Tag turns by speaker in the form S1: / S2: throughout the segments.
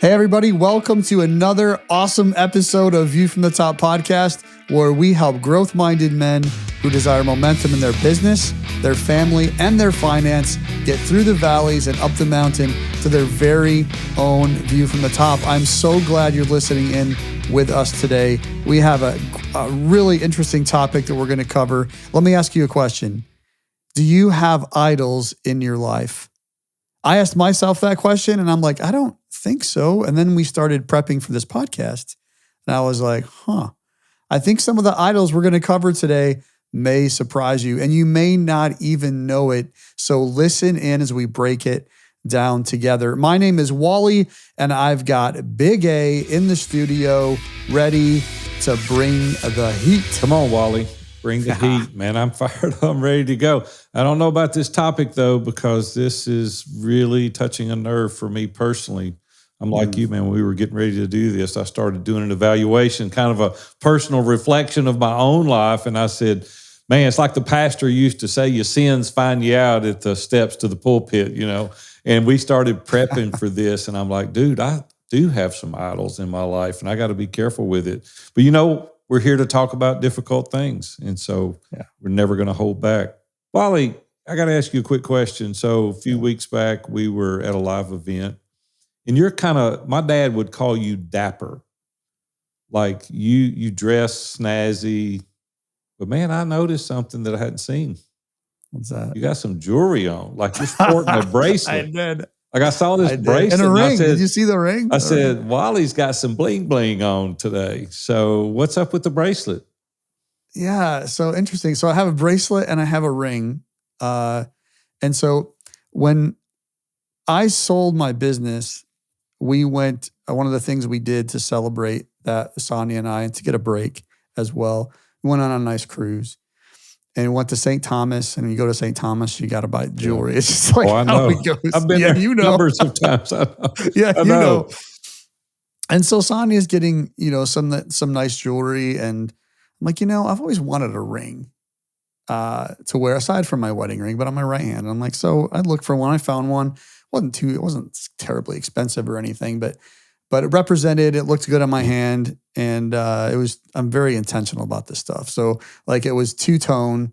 S1: Hey, everybody, welcome to another awesome episode of View from the Top podcast, where we help growth-minded men who desire momentum in their business, their family, and their finance get through the valleys and up the mountain to their very own view from the top. I'm so glad you're listening in with us today. We have a really interesting topic that we're going to cover. Let me ask you a question. Do you have idols in your life? I asked myself that question and I'm like, I don't think so. And then we started prepping for this podcast and I was like, I think some of the idols we're going to cover today may surprise you and you may not even know it. So listen in as we break it down together. My name is Wally and I've got Big A in the studio ready to bring the heat.
S2: Come on, Wally. Bring the heat, man. I'm fired up. I'm ready to go. I don't know about this topic, though, because this is really touching a nerve for me personally. I'm like you, man. When we were getting ready to do this, I started doing an evaluation, kind of a personal reflection of my own life. And I said, man, it's like the pastor used to say, your sins find you out at the steps to the pulpit, you know. And we started prepping for this. And I'm like, dude, I do have some idols in my life, and I got to be careful with it. But, you know, we're here to talk about difficult things, and so we're never going to hold back. Wally, I got to ask you a quick question. So a few weeks back, we were at a live event, and you're kind of, my dad would call you dapper. Like you dress snazzy, but man, I noticed something that I hadn't seen.
S1: What's that?
S2: You got some jewelry on, like you're sporting a bracelet.
S1: I did.
S2: Like I saw this bracelet.
S1: And a ring.
S2: I said,
S1: did you see the ring?
S2: I said, Wally's got some bling bling on today. So what's up with the bracelet?
S1: Yeah, so interesting. So I have a bracelet and I have a ring. And so when I sold my business, we went, one of the things we did to celebrate that, Sonia and I, and to get a break as well, we went on a nice cruise. And we went to St. Thomas, and when you go to St. Thomas, you got to buy jewelry. It's just like
S2: I
S1: how
S2: know.
S1: it goes.
S2: I've been there numbers of times. I know.
S1: Yeah,
S2: I
S1: you know.
S2: know.
S1: And so Sonia's getting, some nice jewelry, and I'm like, I've always wanted a ring to wear aside from my wedding ring, but on my right hand. And I'm like, so I looked for one. I found one. It wasn't terribly expensive or anything, but it represented, it looked good on my hand. And I'm very intentional about this stuff. So like it was two-tone,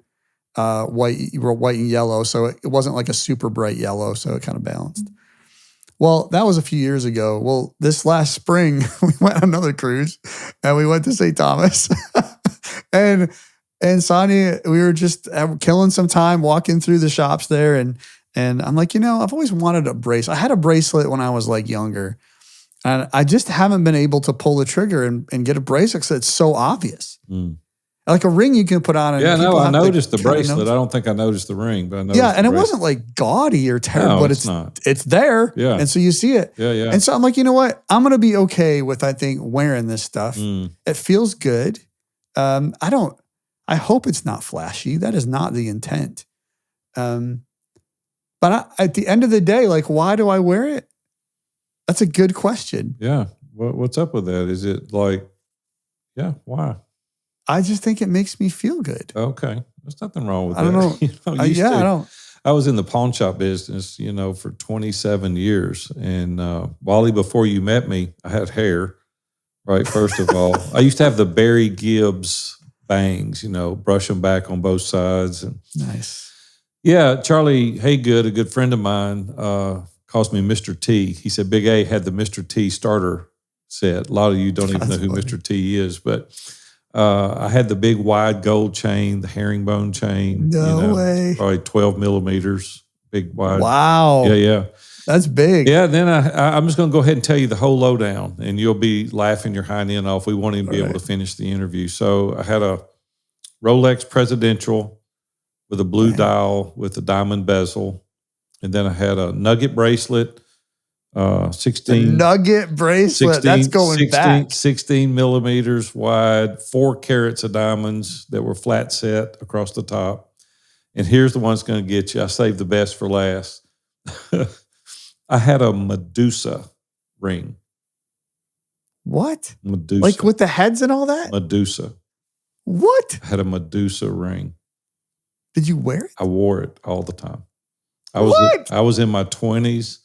S1: white and yellow. So it wasn't like a super bright yellow. So it kind of balanced. Well, that was a few years ago. Well, this last spring, we went on another cruise and we went to St. Thomas and Sonia, we were just killing some time walking through the shops there. And I'm like, I've always wanted a bracelet. I had a bracelet when I was like younger. And I just haven't been able to pull the trigger and get a bracelet because it's so obvious. Like a ring you can put on. And
S2: I noticed the bracelet. I don't think I noticed the ring, but I noticed
S1: and it wasn't like gaudy or terrible, but it's there.
S2: Yeah.
S1: And so you see it.
S2: Yeah.
S1: And so I'm like, you know what? I'm going to be okay with, I think, wearing this stuff. It feels good. I hope it's not flashy. That is not the intent. But at the end of the day, like, why do I wear it? That's a good question.
S2: Yeah. What's up with that? Is it like, why?
S1: I just think it makes me feel good.
S2: Okay. There's nothing wrong with that.
S1: I don't know. I don't.
S2: I was in the pawn shop business, for 27 years. And Wally, before you met me, I had hair, right? First of all, I used to have the Barry Gibbs bangs, brush them back on both sides. And
S1: nice.
S2: Yeah. Charlie Haygood, a good friend of mine, calls me Mr. T. He said Big A had the Mr. T starter set. A lot of you don't even know who funny. Mr. T is, but I had the big wide gold chain, the herringbone chain.
S1: No way.
S2: Probably 12 millimeters, big wide.
S1: Wow.
S2: Yeah.
S1: That's big.
S2: Yeah, then I'm just going to go ahead and tell you the whole lowdown, and you'll be laughing your hind end off. We won't even be able to finish the interview. So I had a Rolex Presidential with a blue dial with a diamond bezel. And then I had a nugget bracelet, 16.
S1: Nugget bracelet,
S2: 16,
S1: that's going back.
S2: 16 millimeters wide, 4 carats of diamonds that were flat set across the top. And here's the one that's going to get you. I saved the best for last. I had a Medusa ring.
S1: What?
S2: Medusa.
S1: Like with the heads and all that?
S2: Medusa.
S1: What?
S2: I had a Medusa ring.
S1: Did you wear it?
S2: I wore it all the time. I was in my 20s,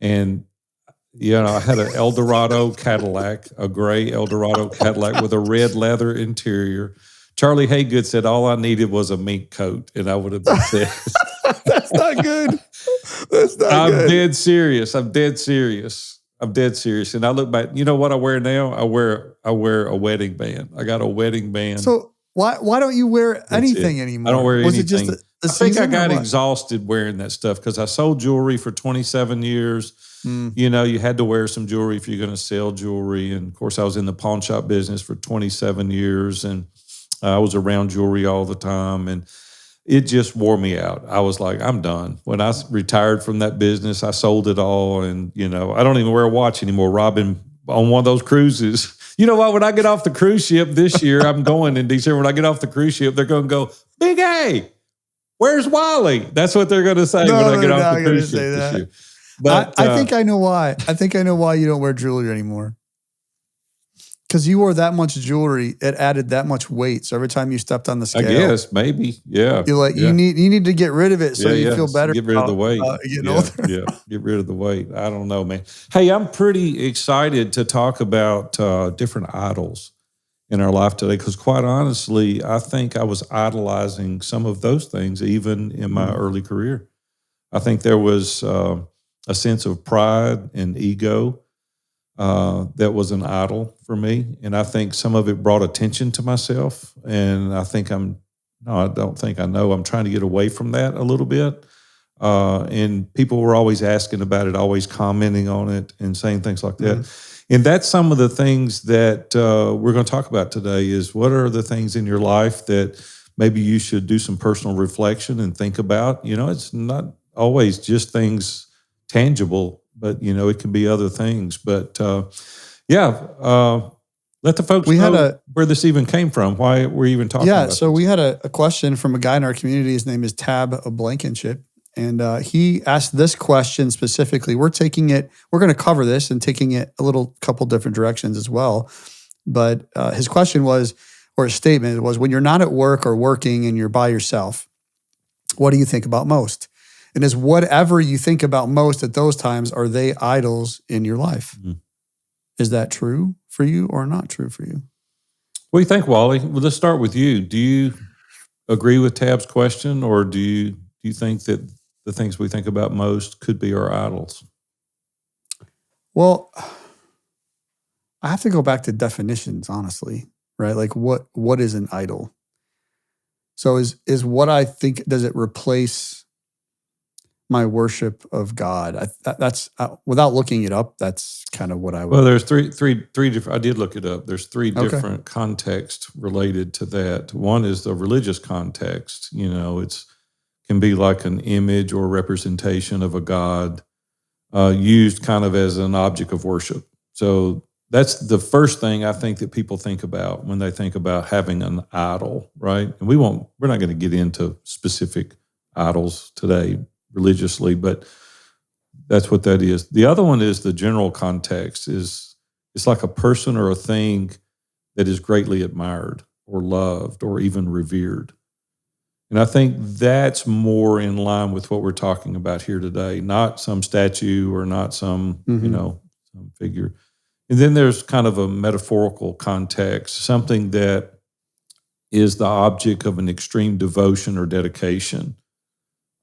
S2: and I had an Eldorado Cadillac, a gray Eldorado Cadillac with a red leather interior. Charlie Haygood said all I needed was a mink coat, and I would have been set.
S1: That's not good. That's not
S2: I'm
S1: good.
S2: dead serious. I'm dead serious. And I look back. You know what I wear now? I wear a wedding band. I got a wedding band.
S1: So why don't you wear anything anymore?
S2: I don't wear
S1: Was
S2: anything.
S1: it just a
S2: I think I
S1: season or
S2: got
S1: what?
S2: exhausted wearing that stuff because I sold jewelry for 27 years. You know, you had to wear some jewelry if you're going to sell jewelry. And of course, I was in the pawn shop business for 27 years, and I was around jewelry all the time. And it just wore me out. I was like, I'm done. When I retired from that business, I sold it all. And, you know, I don't even wear a watch anymore. Robin, on one of those cruises, you know what? When I get off the cruise ship this year, I'm going in December. When I get off the cruise ship, they're going to go, Big A, where's Wally? That's what they're going to say when I get off the cruise ship this year.
S1: But I think I know why. I think I know why you don't wear jewelry anymore. Because you wore that much jewelry, it added that much weight. So every time you stepped on the scale,
S2: I guess maybe, yeah.
S1: You're like, you need to get rid of it so you feel better.
S2: Get rid of the weight. Get rid of the weight. I don't know, man. Hey, I'm pretty excited to talk about different idols in our life today because, quite honestly, I think I was idolizing some of those things even in my early career. I think there was a sense of pride and ego that was an idol for me. And I think some of it brought attention to myself. And I don't think I know. I'm trying to get away from that a little bit. And people were always asking about it, always commenting on it and saying things like that. And that's some of the things that we're going to talk about today is what are the things in your life that maybe you should do some personal reflection and think about. You know, it's not always just things tangible, but, you know, it can be other things. But, let the folks know where this even came from, why we're even talking about
S1: so
S2: this.
S1: we had a question from a guy in our community. His name is Tab of Blankenship. And he asked this question specifically. We're going to cover this and taking it a couple different directions as well. But his question was, or his statement was, when you're not at work or working and you're by yourself, what do you think about most? And is whatever you think about most at those times, are they idols in your life? Is that true for you or not true for you?
S2: What do you think, Wally? Well, let's start with you. Do you agree with Tab's question, or do you think that the things we think about most could be our idols?
S1: Well, I have to go back to definitions, honestly, right? Like what is an idol? So is what I think, does it replace my worship of God? That's without looking it up, that's kind of what I would.
S2: Well, there's three different, I did look it up. There's three different contexts related to that. One is the religious context. You know, can be like an image or representation of a God used kind of as an object of worship. So that's the first thing I think that people think about when they think about having an idol, right? And we're not going to get into specific idols today religiously, but that's what that is. The other one is the general context. It's like a person or a thing that is greatly admired or loved or even revered. And I think that's more in line with what we're talking about here today, not some statue or not some, some figure. And then there's kind of a metaphorical context, something that is the object of an extreme devotion or dedication.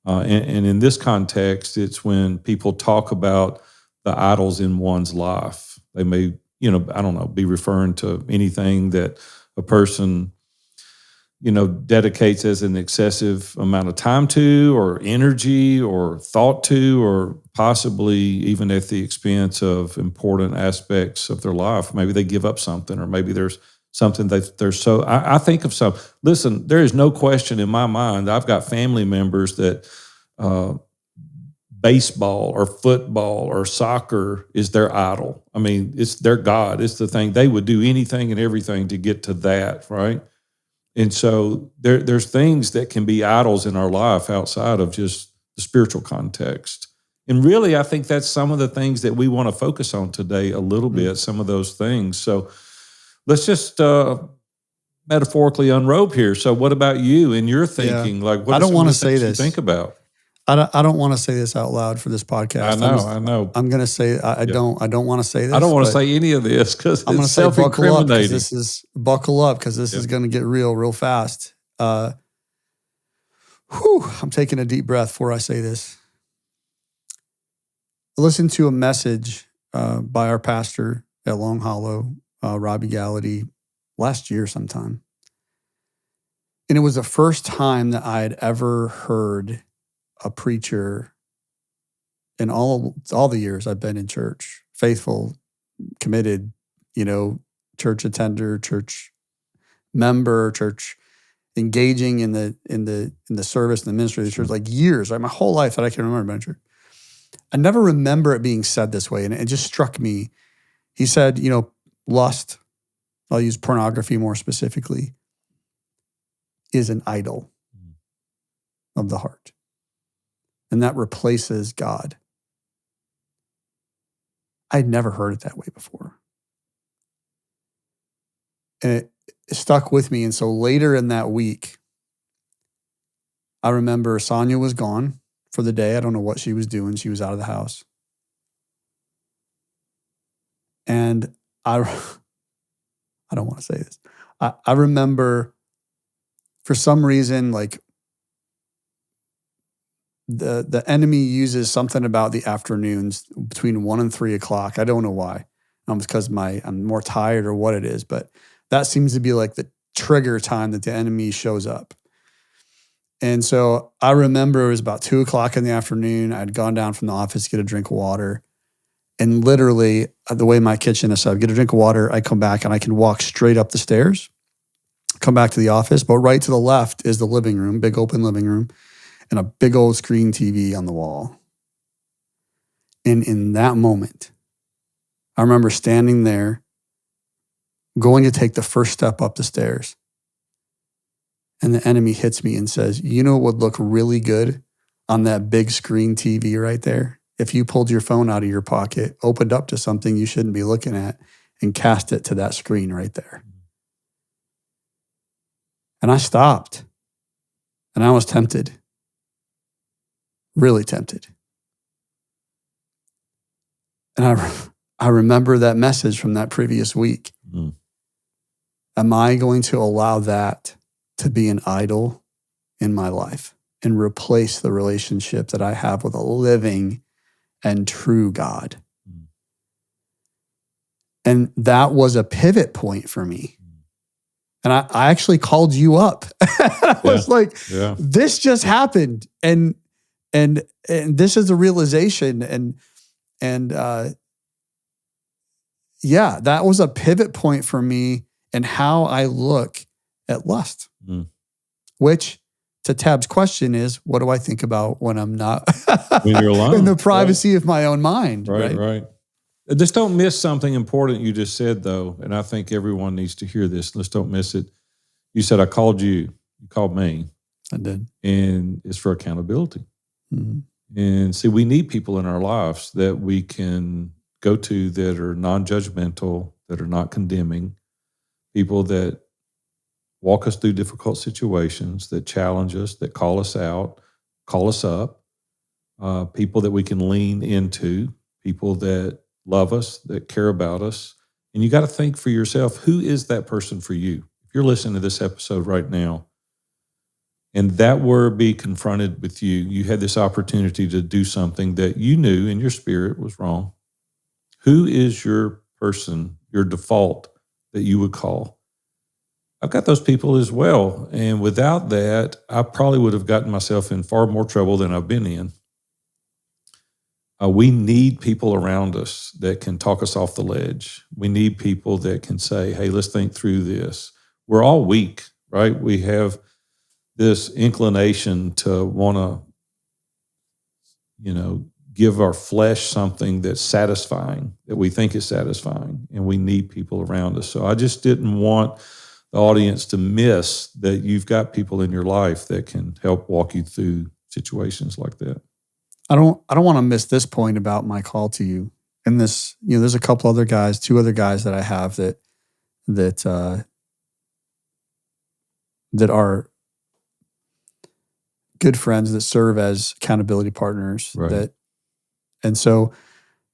S2: And in this context, it's when people talk about the idols in one's life. They may, be referring to anything that a person, dedicates as an excessive amount of time to, or energy, or thought to, or possibly even at the expense of important aspects of their life. Maybe they give up something, or maybe there's something that they're so. I think of some. Listen, there is no question in my mind. I've got family members that baseball or football or soccer is their idol. I mean, it's their God. It's the thing. They would do anything and everything to get to that, right? And so there's things that can be idols in our life outside of just the spiritual context. And really, I think that's some of the things that we want to focus on today a little bit, some of those things. So let's just metaphorically unrobe here. So what about you in your thinking? Like, what
S1: I don't want to say
S2: you
S1: this.
S2: think about?
S1: I don't want to say this out loud for this podcast.
S2: I know.
S1: I'm going to say I don't want to say this.
S2: I don't want to say any of this because
S1: I'm going
S2: it's
S1: to say buckle up because this is
S2: Yep.
S1: going to get real fast. I'm taking a deep breath before I say this. I listened to a message by our pastor at Long Hollow, Robbie Gallaty, last year sometime. And it was the first time that I had ever heard a preacher in all the years I've been in church, faithful, committed, church attender, church member, church engaging in the service and the ministry of the church, like years, right? My whole life that I can remember in church. I never remember it being said this way. And it just struck me. He said, lust, I'll use pornography more specifically, is an idol of the heart. And that replaces God. I'd never heard it that way before. And it stuck with me. And so later in that week, I remember Sonia was gone for the day. I don't know what she was doing. She was out of the house. And I don't want to say this. I remember for some reason, like the enemy uses something about the afternoons between 1 and 3 o'clock. I don't know why. Because I'm more tired or what it is, but that seems to be like the trigger time that the enemy shows up. And so I remember it was about 2 o'clock in the afternoon. I'd gone down from the office to get a drink of water. And literally, the way my kitchen is set up, get a drink of water, I come back and I can walk straight up the stairs, come back to the office. But right to the left is the living room, big open living room, and a big old screen TV on the wall. And in that moment, I remember standing there, going to take the first step up the stairs. And the enemy hits me and says, you know what would look really good on that big screen TV right there? If you pulled your phone out of your pocket, opened up to something you shouldn't be looking at, and cast it to that screen right there. And I stopped. And I was tempted. Really tempted. And I remember that message from that previous week. Mm. Am I going to allow that to be an idol in my life and replace the relationship that I have with a living and true God? Mm. And that was a pivot point for me. And I actually called you up. I was like, this just happened. And this is a realization. And that was a pivot point for me in how I look at lust. Mm. Which, to Tab's question, is what do I think about when I'm not
S2: when you're alone
S1: in the privacy of my own mind?
S2: Right. Just don't miss something important you just said, though, and I think everyone needs to hear this. Let's don't miss it. You said, I called you. You called me.
S1: I did.
S2: And it's for accountability. Mm-hmm. And see, we need people in our lives that we can go to that are non-judgmental, that are not condemning, people that walk us through difficult situations, that challenge us, that call us out, call us up, people that we can lean into, people that love us, that care about us. And you got to think for yourself, who is that person for you? If you're listening to this episode right now, and that were be confronted with you, you had this opportunity to do something that you knew in your spirit was wrong. Who is your person, your default that you would call? I've got those people as well. And without that, I probably would have gotten myself in far more trouble than I've been in. We need people around us that can talk us off the ledge. We need people that can say, hey, let's think through this. We're all weak, right? We have this inclination to want to, give our flesh something that's satisfying, that we think is satisfying, and we need people around us. So I just didn't want the audience to miss that you've got people in your life that can help walk you through situations like that.
S1: I don't want to miss this point about my call to you. And this, there's a couple other guys, 2 other guys that I have that are good friends that serve as accountability partners.
S2: Right.
S1: And so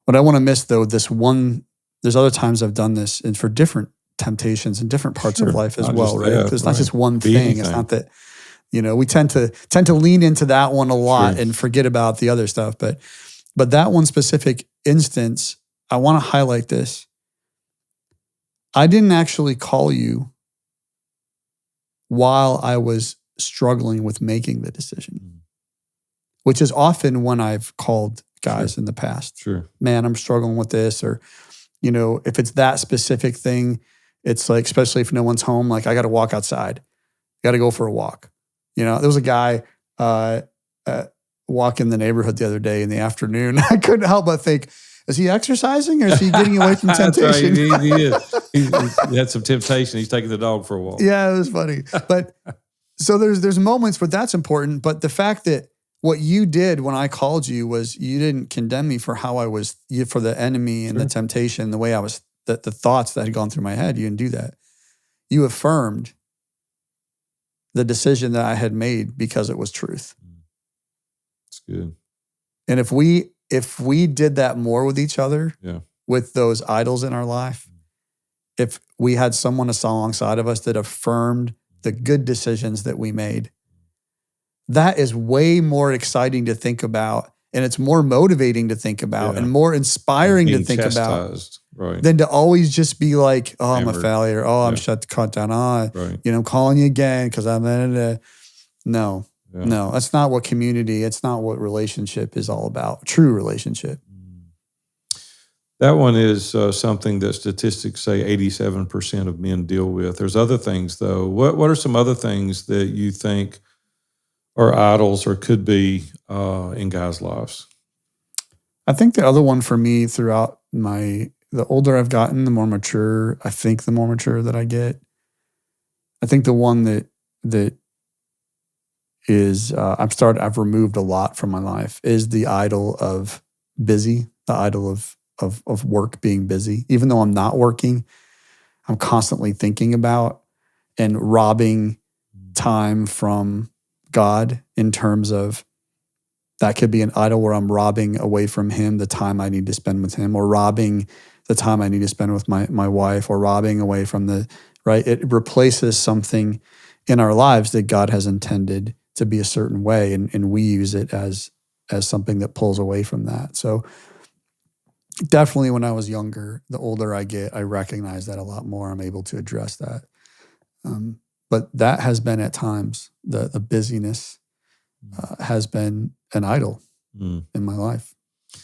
S1: what I want to miss though, there's other times I've done this and for different temptations and different parts of
S2: Sure.
S1: life as
S2: Not
S1: well,
S2: just
S1: right?
S2: that,
S1: Because it's not just one
S2: Be
S1: thing. It's
S2: anything.
S1: not that, we tend to lean into that one a lot
S2: Sure.
S1: and forget about the other stuff. But that one specific instance, I want to highlight this. I didn't actually call you while I was struggling with making the decision, which is often when I've called guys in the past.
S2: Sure.
S1: Man, I'm struggling with this, or, if it's that specific thing, it's like, especially if no one's home, like I got to walk outside, got to go for a walk. There was a guy walking the neighborhood the other day in the afternoon. I couldn't help but think, is he exercising or is he getting away from temptation?
S2: That's right. He is. He had some temptation. He's taking the dog for a walk.
S1: Yeah, it was funny. But so there's moments where that's important. But the fact that what you did when I called you was you didn't condemn me for how I was, for the enemy and the temptation, the way I was, the thoughts that had gone through my head. You didn't do that. You affirmed the decision that I had made because it was truth.
S2: It's good.
S1: And if we did that more with each other, with those idols in our life, if we had someone alongside of us that affirmed the good decisions that we made, that is way more exciting to think about, and it's more motivating to think about, and more inspiring to think about, than to always just be like, oh, I'm a failure. Oh, I'm shut the cut down. Oh, I'm calling you again because I'm no. No, that's not what community, it's not what relationship is all about. True relationship.
S2: That one is something that statistics say 87% of men deal with. There's other things, though. What are some other things that you think are idols or could be in guys' lives?
S1: I think the other one for me throughout the older I've gotten, the more mature that I get. I think the one that is I've removed a lot from my life is the idol of busy, the idol of work being busy. Even though I'm not working, I'm constantly thinking about and robbing time from God, in terms of that could be an idol where I'm robbing away from him the time I need to spend with him, or robbing the time I need to spend with my wife, or robbing away from right? It replaces something in our lives that God has intended to be a certain way, and we use it as something that pulls away from that. So definitely when I was younger, the older I get, I recognize that a lot more. I'm able to address that. But that has been at times, the busyness has been an idol in my life.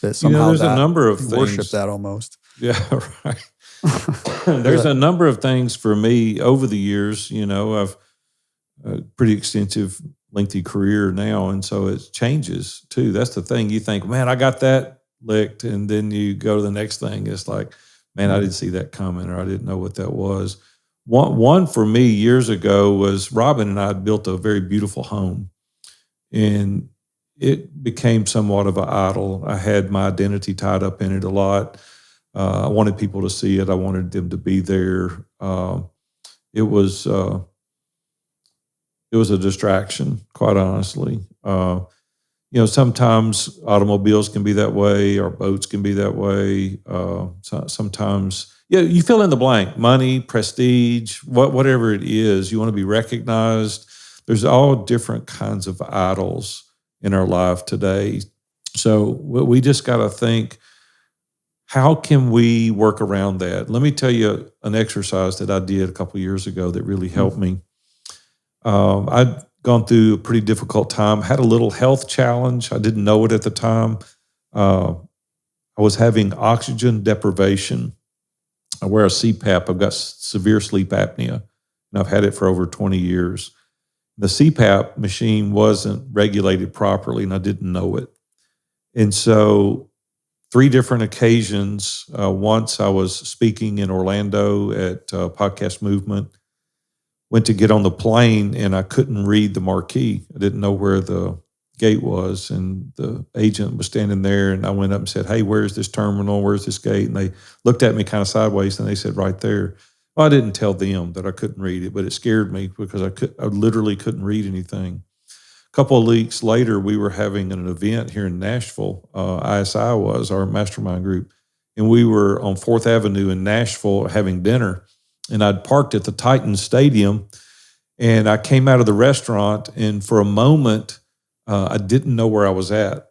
S1: That somehow
S2: there's a number of things.
S1: Worship that almost.
S2: Yeah, right. There's a number of things for me over the years. I've a pretty extensive, lengthy career now, and so it changes too. That's the thing. You think, man, I got that licked, and then you go to the next thing. It's like, man, I didn't see that coming, or I didn't know what that was. One for me years ago was Robin and I had built a very beautiful home, and it became somewhat of an idol. I had my identity tied up in it a lot. I wanted people to see it. I wanted them to be there. It was a distraction, quite honestly. Sometimes automobiles can be that way, or boats can be that way. Sometimes, you fill in the blank: money, prestige, whatever it is. You want to be recognized. There's all different kinds of idols in our life today. So we just got to think, how can we work around that? Let me tell you an exercise that I did a couple of years ago that really helped me. I'd gone through a pretty difficult time, had a little health challenge. I didn't know it at the time. I was having oxygen deprivation. I wear a CPAP. I've got severe sleep apnea, and I've had it for over 20 years. The CPAP machine wasn't regulated properly, and I didn't know it. And so 3 different occasions, once I was speaking in Orlando at Podcast Movement, went to get on the plane, and I couldn't read the marquee. I didn't know where the gate was, and the agent was standing there, and I went up and said, "Hey, where's this terminal? Where's this gate?" And they looked at me kind of sideways, and they said, "Right there." Well, I didn't tell them that I couldn't read it, but it scared me because I literally couldn't read anything. couple of weeks later, we were having an event here in Nashville. ISI was our mastermind group. And we were on 4th Avenue in Nashville having dinner. And I'd parked at the Titans Stadium. And I came out of the restaurant. And for a moment, I didn't know where I was at.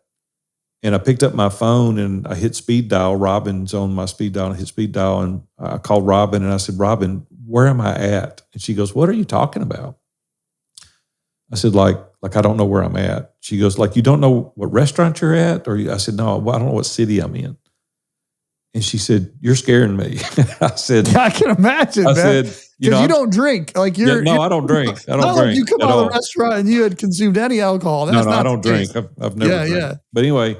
S2: And I picked up my phone and I hit speed dial. Robin's on my speed dial. And I hit speed dial. And I called Robin and I said, Robin, where am I at? And she goes, what are you talking about? I said, like I don't know where I'm at. She goes, like, you don't know what restaurant you're at? Or I said, no, I don't know what city I'm in. And she said, you're scaring me. I said,
S1: yeah, I can imagine, man.
S2: said,
S1: because you don't drink. Like
S2: I don't drink. I don't drink.
S1: Like you come out of the restaurant and you had consumed any alcohol. That's
S2: no, I don't drink. I've never drank. Yeah. But anyway,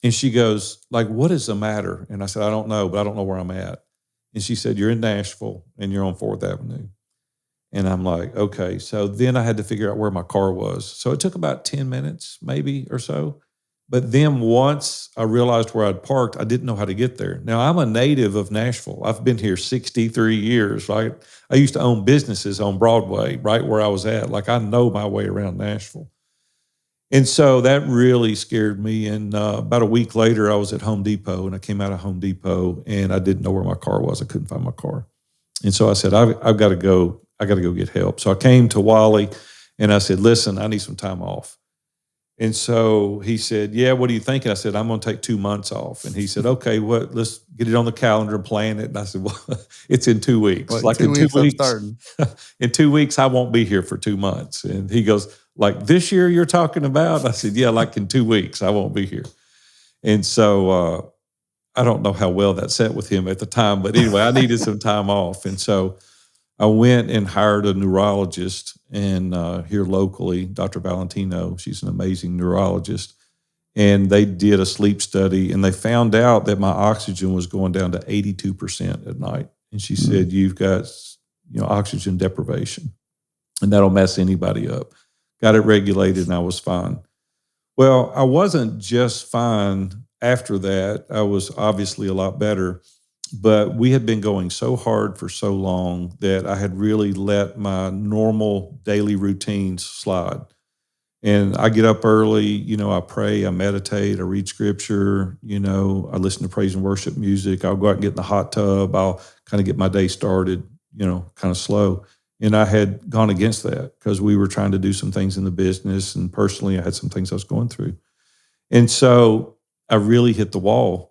S2: and she goes, like, what is the matter? And I said, I don't know, but I don't know where I'm at. And she said, you're in Nashville and you're on 4th Avenue. And I'm like, okay. So then I had to figure out where my car was. So it took about 10 minutes, maybe or so. But then once I realized where I'd parked, I didn't know how to get there. Now, I'm a native of Nashville. I've been here 63 years, right? I used to own businesses on Broadway, right where I was at. Like, I know my way around Nashville. And so that really scared me. And about a week later, I was at Home Depot, and I came out of Home Depot, and I didn't know where my car was. I couldn't find my car. And so I said, I've got to go. I got to go get help. So I came to Wally, and I said, listen, I need some time off. And so he said, yeah, what are you thinking? I said, I'm going to take 2 months off. And he said, okay, let's get it on the calendar and plan it. And I said, well, it's in 2 weeks.
S1: What,
S2: like in 2 weeks, in 2 weeks, I won't be here for 2 months. And he goes, like this year you're talking about? I said, yeah, like in 2 weeks, I won't be here. And so I don't know how well that sat with him at the time, but anyway, I needed some time off. And so I went and hired a neurologist and here locally, Dr. Valentino. She's an amazing neurologist. And they did a sleep study, and they found out that my oxygen was going down to 82% at night. And she said, you've got oxygen deprivation, and that'll mess anybody up. Got it regulated, and I was fine. Well, I wasn't just fine after that. I was obviously a lot better. But we had been going so hard for so long that I had really let my normal daily routines slide. And I get up early, I pray, I meditate, I read scripture, I listen to praise and worship music. I'll go out and get in the hot tub. I'll kind of get my day started, kind of slow. And I had gone against that because we were trying to do some things in the business. And personally, I had some things I was going through. And so I really hit the wall.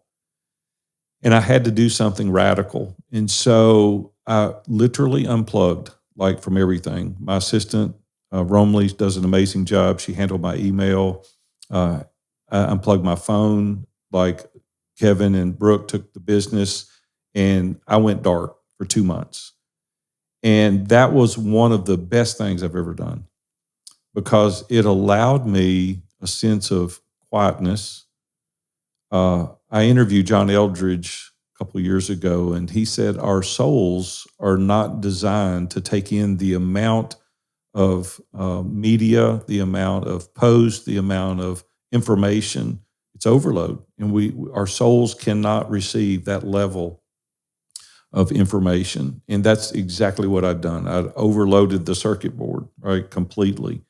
S2: And I had to do something radical. And so I literally unplugged, like, from everything. My assistant, Romley, does an amazing job. She handled my email. I unplugged my phone, like Kevin and Brooke took the business, and I went dark for 2 months. And that was one of the best things I've ever done because it allowed me a sense of quietness. I interviewed John Eldridge a couple of years ago, and he said our souls are not designed to take in the amount of media, the amount of posts, the amount of information. It's overload, and our souls cannot receive that level of information. And that's exactly what I'd done. I'd overloaded the circuit board, right, completely.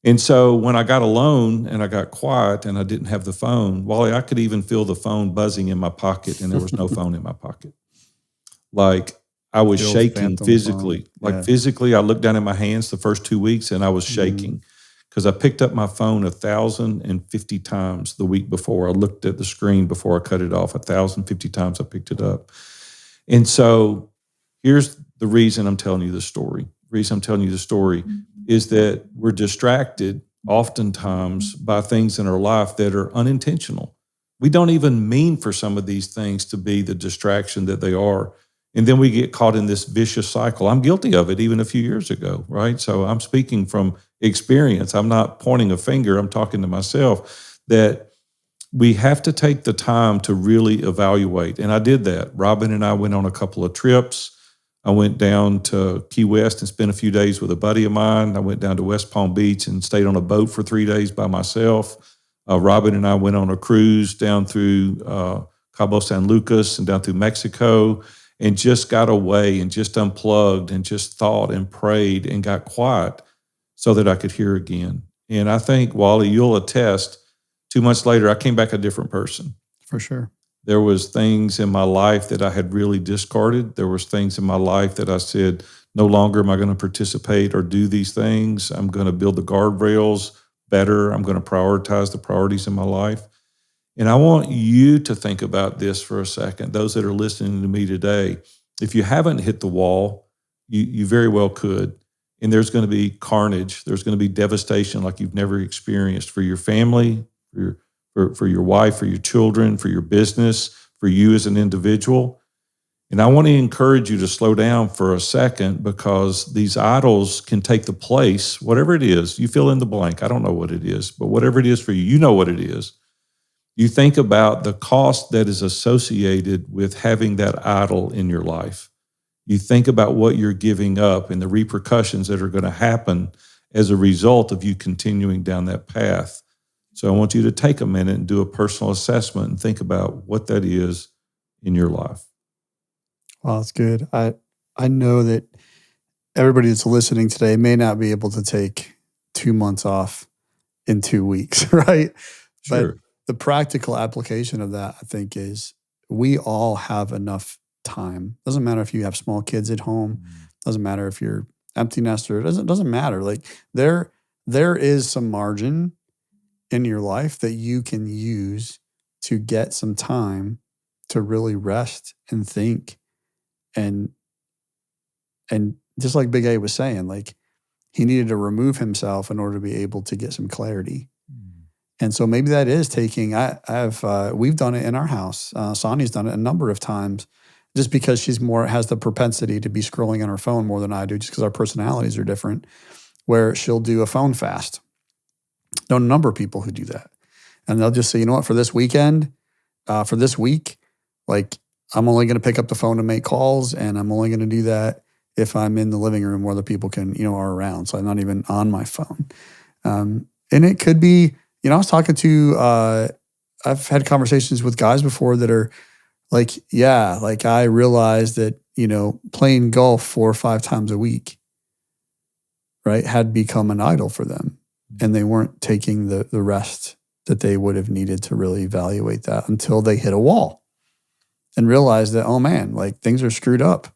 S2: And so when I got alone and I got quiet and I didn't have the phone, Wally, I could even feel the phone buzzing in my pocket, and there was no phone in my pocket. Like, I was shaking physically. Physically, I looked down at my hands the first 2 weeks and I was shaking because I picked up my phone 1,050 times the week before. I looked at the screen before I cut it off. 1,050 times I picked it up. And so here's the reason I'm telling you the story. The reason I'm telling you the story is that we're distracted oftentimes by things in our life that are unintentional. We don't even mean for some of these things to be the distraction that they are. And then we get caught in this vicious cycle. I'm guilty of it even a few years ago, right? So I'm speaking from experience. I'm not pointing a finger. I'm talking to myself that we have to take the time to really evaluate. And I did that. Robin and I went on a couple of trips. I went down to Key West and spent a few days with a buddy of mine. I went down to West Palm Beach and stayed on a boat for 3 days by myself. Robin and I went on a cruise down through Cabo San Lucas and down through Mexico and just got away and just unplugged and just thought and prayed and got quiet so that I could hear again. And I think, Wally, you'll attest, 2 months later, I came back a different person.
S1: For sure.
S2: There was things in my life that I had really discarded. There was things in my life that I said, no longer am I going to participate or do these things. I'm going to build the guardrails better. I'm going to prioritize the priorities in my life. And I want you to think about this for a second, those that are listening to me today. If you haven't hit the wall, you very well could. And there's going to be carnage. There's going to be devastation like you've never experienced for your family, for your wife, for your children, for your business, for you as an individual. And I want to encourage you to slow down for a second, because these idols can take the place, whatever it is, you fill in the blank. I don't know what it is, but whatever it is for you, you know what it is. You think about the cost that is associated with having that idol in your life. You think about what you're giving up and the repercussions that are going to happen as a result of you continuing down that path. So I want you to take a minute and do a personal assessment and think about what that is in your life.
S1: Well, that's good. I know that everybody that's listening today may not be able to take 2 months off in 2 weeks, right?
S2: Sure.
S1: But the practical application of that, I think, is we all have enough time. Doesn't matter if you have small kids at home. Doesn't matter if you're empty nester. It doesn't matter. Like there is some margin in your life that you can use to get some time to really rest and think. And just like Big A was saying, like he needed to remove himself in order to be able to get some clarity. And so maybe that is taking, we've done it in our house. Sonia's done it a number of times, just because she's has the propensity to be scrolling on her phone more than I do, just because our personalities are different, where she'll do a phone fast. Know a number of people who do that. And they'll just say, you know what, for this weekend, for this week, like I'm only going to pick up the phone to make calls, and I'm only going to do that if I'm in the living room where the people can, are around. So I'm not even on my phone. And it could be, I was talking to, I've had conversations with guys before that are like, yeah, like I realized that, playing golf 4 or 5 times a week, right, had become an idol for them. And they weren't taking the rest that they would have needed to really evaluate that until they hit a wall and realized that, oh man, like things are screwed up.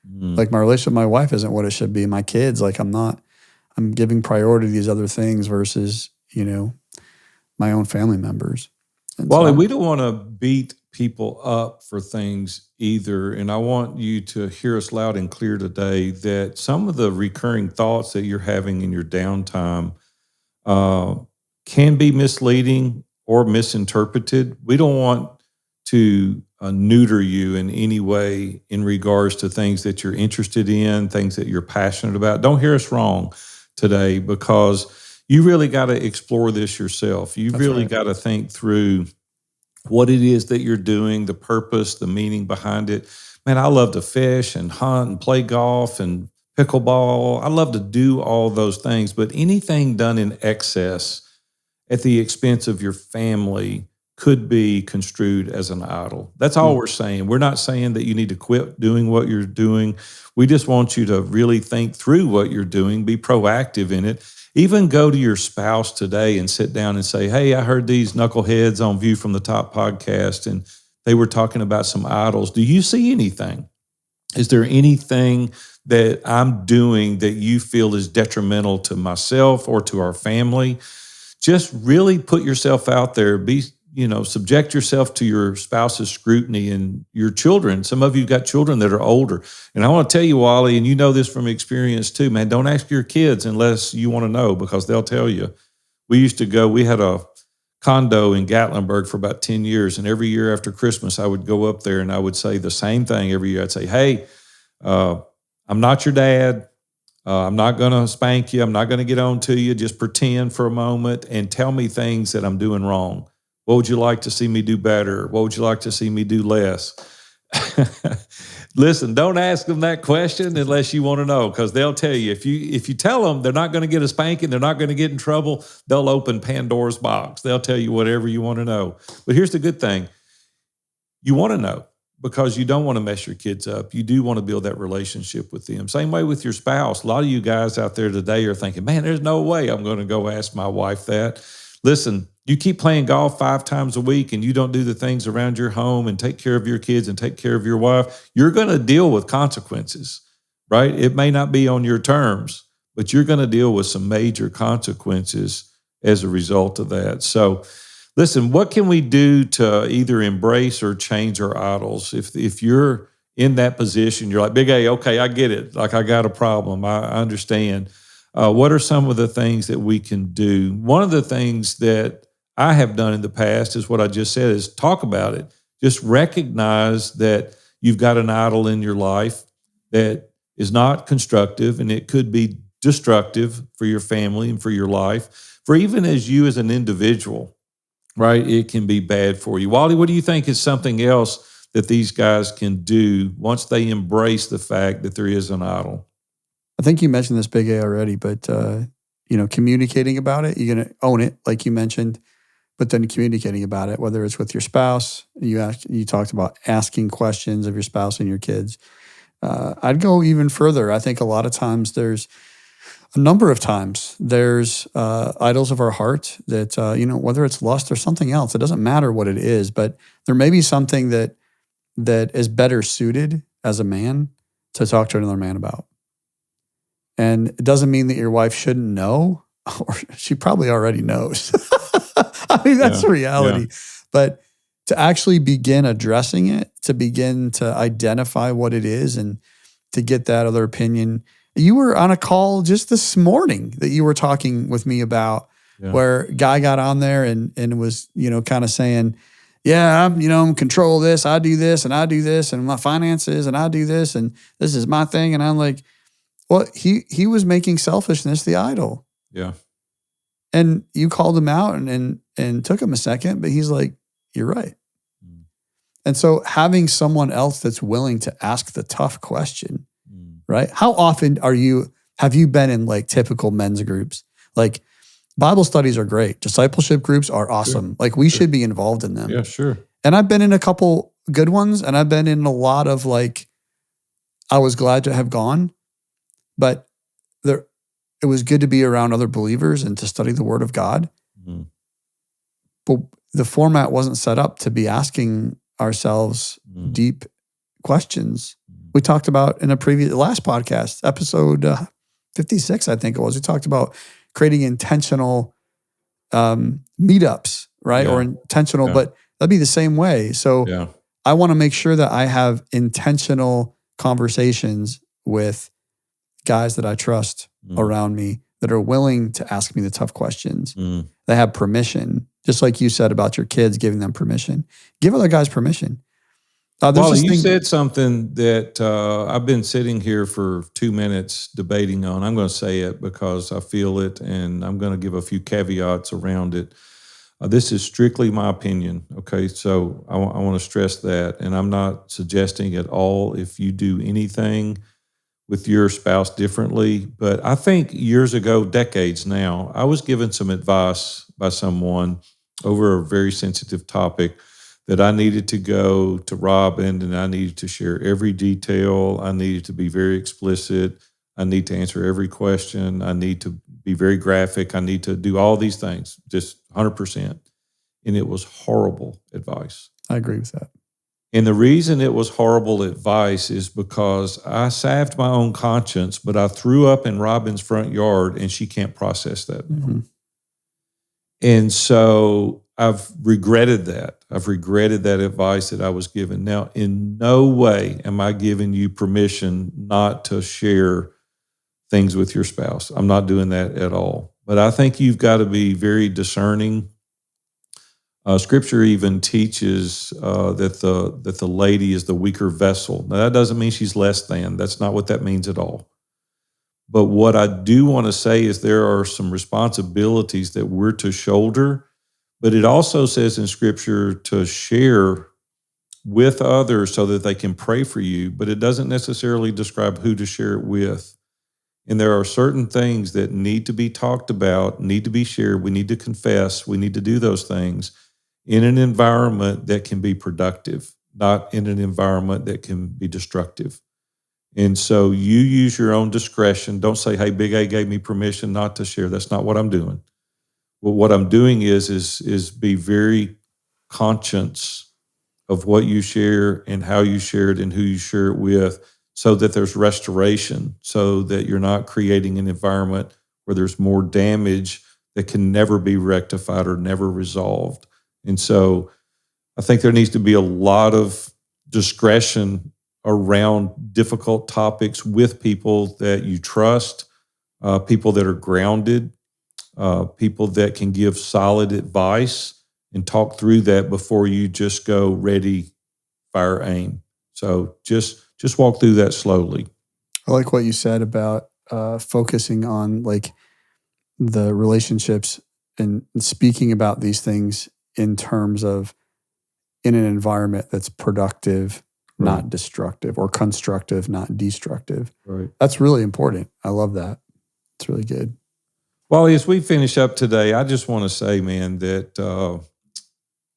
S1: Like my relationship with my wife isn't what it should be. My kids, like I'm giving priority to these other things versus, my own family members. And
S2: Wally, we don't want to beat people up for things either. And I want you to hear us loud and clear today that some of the recurring thoughts that you're having in your downtime can be misleading or misinterpreted. We don't want to neuter you in any way in regards to things that you're interested in, things that you're passionate about. Don't hear us wrong today, because you really got to explore this yourself. You really got to think through what it is that you're doing, the purpose, the meaning behind it. Man, I love to fish and hunt and play golf and pickleball. I love to do all those things, but anything done in excess at the expense of your family could be construed as an idol. That's all we're saying. We're not saying that you need to quit doing what you're doing. We just want you to really think through what you're doing, be proactive in it. Even go to your spouse today and sit down and say, hey, I heard these knuckleheads on View from the Top podcast, and they were talking about some idols. Do you see anything? Is there anything that I'm doing that you feel is detrimental to myself or to our family? Just really put yourself out there. Subject yourself to your spouse's scrutiny and your children. Some of you got children that are older. And I want to tell you, Wally, and you know this from experience too, man, don't ask your kids unless you want to know, because they'll tell you. We had a condo in Gatlinburg for about 10 years. And every year after Christmas, I would go up there and I would say the same thing every year. I'd say, hey, I'm not your dad. I'm not going to spank you. I'm not going to get on to you. Just pretend for a moment and tell me things that I'm doing wrong. What would you like to see me do better? What would you like to see me do less? Listen, don't ask them that question unless you want to know, because they'll tell you. If you tell them they're not going to get a spanking, they're not going to get in trouble, they'll open Pandora's box. They'll tell you whatever you want to know. But here's the good thing. You want to know, because you don't want to mess your kids up. You do want to build that relationship with them. Same way with your spouse. A lot of you guys out there today are thinking, man, there's no way I'm going to go ask my wife that. Listen, you keep playing golf 5 times a week and you don't do the things around your home and take care of your kids and take care of your wife, you're going to deal with consequences, right? It may not be on your terms, but you're going to deal with some major consequences as a result of that. So listen, what can we do to either embrace or change our idols? If you're in that position, you're like, Big A, okay, I get it. Like, I got a problem. I understand. What are some of the things that we can do? One of the things that I have done in the past is what I just said, is talk about it. Just recognize that you've got an idol in your life that is not constructive, and it could be destructive for your family and for your life, for even as you as an individual, right? It can be bad for you. Wally, what do you think is something else that these guys can do once they embrace the fact that there is an idol?
S1: I think you mentioned this, Big A, already, but communicating about it, you're going to own it, like you mentioned, but then communicating about it, whether it's with your spouse, you talked about asking questions of your spouse and your kids. I'd go even further. I think a number of times there's idols of our heart that, whether it's lust or something else, it doesn't matter what it is, but there may be something that is better suited as a man to talk to another man about. And it doesn't mean that your wife shouldn't know, or she probably already knows. I mean, that's the reality. Yeah. But to actually begin addressing it, to begin to identify what it is and to get that other opinion. You were on a call just this morning that you were talking with me about, where a guy got on there and was, kind of saying, yeah, I'm in control of this. I do this and I do this and my finances and I do this and this is my thing. And I'm like, well, he was making selfishness the idol.
S2: Yeah.
S1: And you called him out and took him a second, but he's like, you're right. And so having someone else that's willing to ask the tough question, right? How often have you been in like typical men's groups? Like, Bible studies are great. Discipleship groups are awesome. Sure. Like, we should be involved in them.
S2: Yeah, sure.
S1: And I've been in a couple good ones, and I've been in a lot of like, I was glad to have gone, but it was good to be around other believers and to study the Word of God. Mm-hmm. But the format wasn't set up to be asking ourselves deep questions. We talked about in last podcast, episode 56, I think it was. We talked about creating intentional meetups, right? Yeah. Or intentional, but that'd be the same way. So I want to make sure that I have intentional conversations with guys that I trust around me that are willing to ask me the tough questions. They have permission, just like you said about your kids, giving them permission. Give other guys permission.
S2: Wally, you said something that I've been sitting here for 2 minutes debating on. I'm going to say it because I feel it, and I'm going to give a few caveats around it. This is strictly my opinion, okay? So I want to stress that, and I'm not suggesting at all if you do anything with your spouse differently, but I think years ago, decades now, I was given some advice by someone over a very sensitive topic that I needed to go to Robin and I needed to share every detail. I needed to be very explicit. I need to answer every question. I need to be very graphic. I need to do all these things, just 100%. And it was horrible advice.
S1: I agree with that.
S2: And the reason it was horrible advice is because I salved my own conscience, but I threw up in Robin's front yard and she can't process that. Mm-hmm. And so I've regretted that. I've regretted that advice that I was given. Now, in no way am I giving you permission not to share things with your spouse. I'm not doing that at all. But I think you've got to be very discerning. Scripture even teaches that the lady is the weaker vessel. Now, that doesn't mean she's less than. That's not what that means at all. But what I do want to say is there are some responsibilities that we're to shoulder, but it also says in Scripture to share with others so that they can pray for you, but it doesn't necessarily describe who to share it with. And there are certain things that need to be talked about, need to be shared. We need to confess. We need to do those things in an environment that can be productive. not in an environment that can be destructive. And so you use your own discretion. Don't say, hey, Big A gave me permission not to share. That's not what I'm doing. Well, what I'm doing is be very conscious of what you share and how you share it and who you share it with, so that there's restoration, so that you're not creating an environment where there's more damage that can never be rectified or never resolved. And so I think there needs to be a lot of discretion around difficult topics with people that you trust, people that are grounded, people that can give solid advice and talk through that before you just go ready, fire, aim. So just walk through that slowly.
S1: I like what you said about focusing on like the relationships and speaking about these things in terms of in an environment that's productive,
S2: Right.
S1: not destructive, or constructive, not destructive.
S2: Right.
S1: That's really important. I love that. It's really good.
S2: Wally, as we finish up today, I just want to say, man, that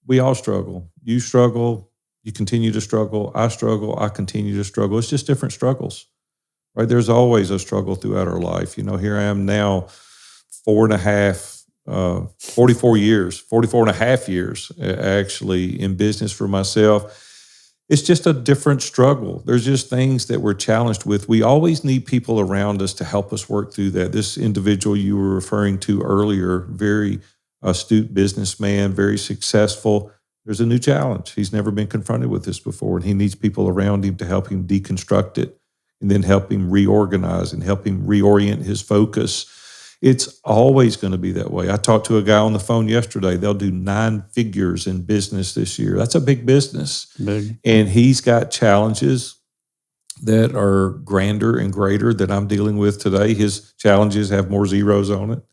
S2: we all struggle. You struggle, you continue to struggle. I struggle, I continue to struggle. It's just different struggles, right? There's always a struggle throughout our life. Here I am now, 44 and a half years actually in business for myself. It's just a different struggle. There's just things that we're challenged with. We always need people around us to help us work through that. This individual you were referring to earlier, very astute businessman, very successful. There's a new challenge. He's never been confronted with this before, and he needs people around him to help him deconstruct it and then help him reorganize and help him reorient his focus. It's always going to be that way. I talked to a guy on the phone yesterday. They'll do 9 figures in business this year. That's a big business.
S1: Big.
S2: And he's got challenges that are grander and greater that I'm dealing with today. His challenges have more zeros on it.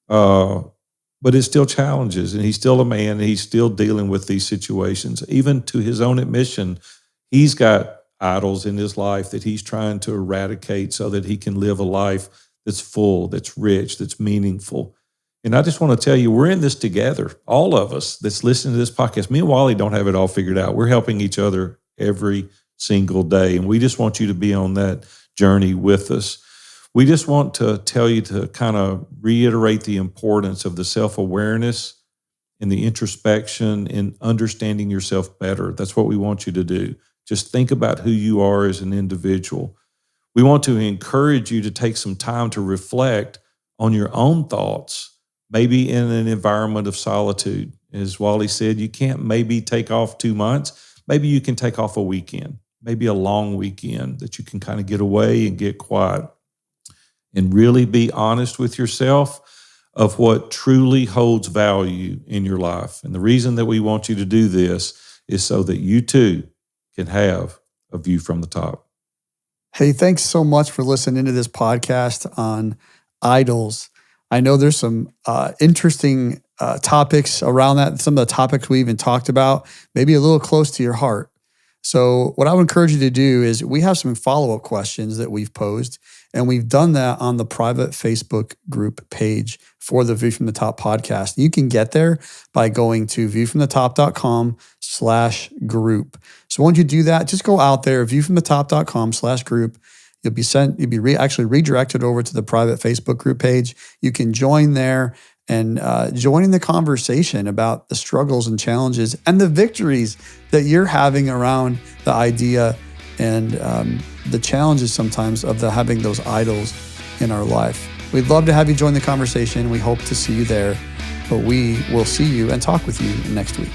S2: But it's still challenges, and he's still a man, and he's still dealing with these situations. Even to his own admission, he's got idols in his life that he's trying to eradicate so that he can live a life that's full, that's rich, that's meaningful. And I just want to tell you, we're in this together. All of us that's listening to this podcast, me and Wally don't have it all figured out. We're helping each other every single day. And we just want you to be on that journey with us. We just want to tell you to kind of reiterate the importance of the self-awareness and the introspection and understanding yourself better. That's what we want you to do. Just think about who you are as an individual. We want to encourage you to take some time to reflect on your own thoughts, maybe in an environment of solitude. As Wally said, you can't maybe take off 2 months. Maybe you can take off a weekend, maybe a long weekend that you can kind of get away and get quiet and really be honest with yourself of what truly holds value in your life. And the reason that we want you to do this is so that you too can have a view from the top.
S1: Hey, thanks so much for listening to this podcast on idols. I know there's some interesting topics around that. Some of the topics we even talked about, maybe a little close to your heart. So what I would encourage you to do is we have some follow-up questions that we've posed, and we've done that on the private Facebook group page for the View from the Top podcast. You can get there by going to viewfromthetop.com/group. So once you do that, just go out there, viewfromthetop.com/group. You'll be actually redirected over to the private Facebook group page. You can join there and join in the conversation about the struggles and challenges and the victories that you're having around the idea and the challenges sometimes of having those idols in our life. We'd love to have you join the conversation. We hope to see you there, but we will see you and talk with you next week.